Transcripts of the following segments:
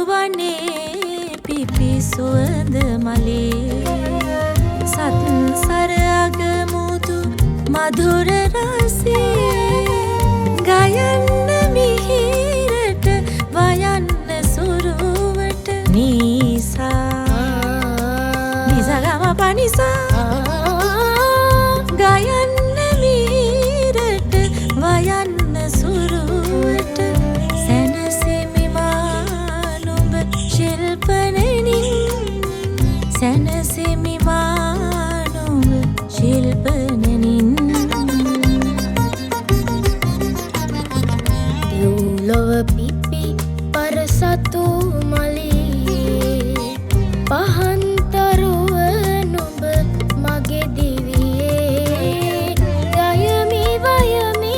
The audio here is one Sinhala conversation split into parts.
වනේ පිපි සුවඳ මලේ සත්සර අගමුතු මధుර රසයේ ගයන්න මිහිරට වයන්න සුරුවට නිසා නිසගම පනිසා ගයන්න මිහිරට වයන්න සුරුවට සැනසෙමි මා නුඹ ශිල්පනෙනින් සැනසෙමි මා නුඹ ශිල්පනෙනින් ලොව පිපි පරසතු මලේ පහන්තරුව නුඹ මගේ දිවියේ ගයමි වයමි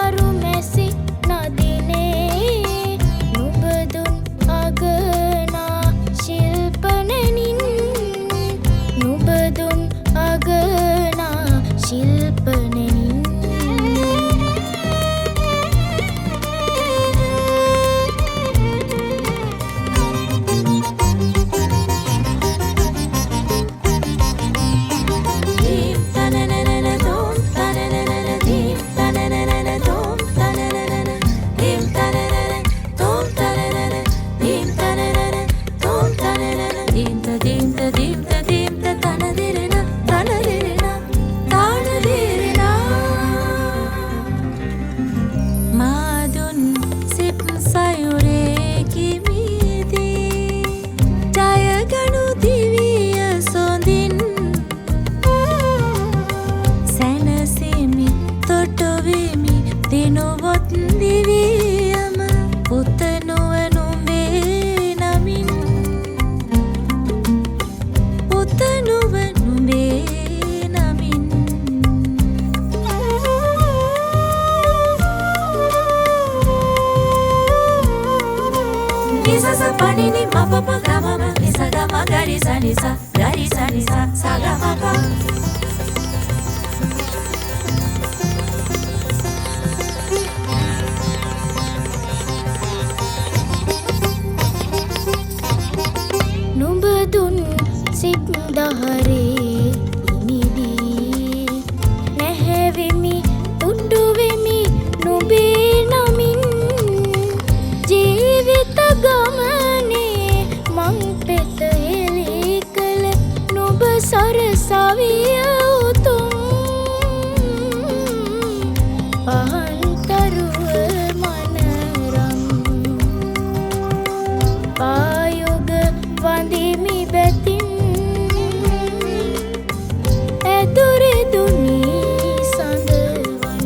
අරු මැසි නදිනේ නුඹ දුන් අගනා ශිල්පනෙනින් නුඹ දුන් අගනා ශිල්පනෙනින් දිනුවොත් දිවියම පුතනුව නුඹේ නමින් පුතනුව නුඹේ නමින් නිසස පනිනි මපප ගමම නිසගම ගරිස නිස සගමප දුන් සිත් දහරේ ඉනිදී නැහැවෙමි තුඩුවෙමි නුඹේ නමින් ජීවිත ගමනේ මං පෙත හෙළි කළ නුඹ සරසවිය උතුම් පහන්තරුව මනරම් පායුග වඳිමි බැතින් ඇදුරෙදුනි සඳවන්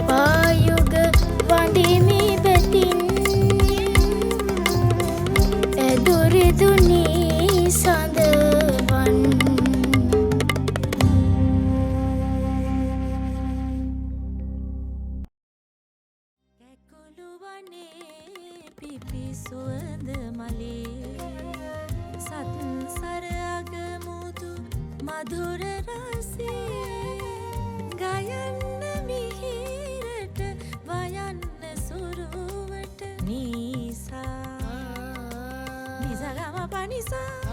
පායුග වඳිමි බැතින් ඇදුරෙදුනි සඳවන් කැකුළු වනේ පිපි සුවඳ මලේ සත්සර අගමුතු මధుර රසයේ ගයන්න මිහිරට වයන්න සුරුවට නිසා නිසගම පනිසා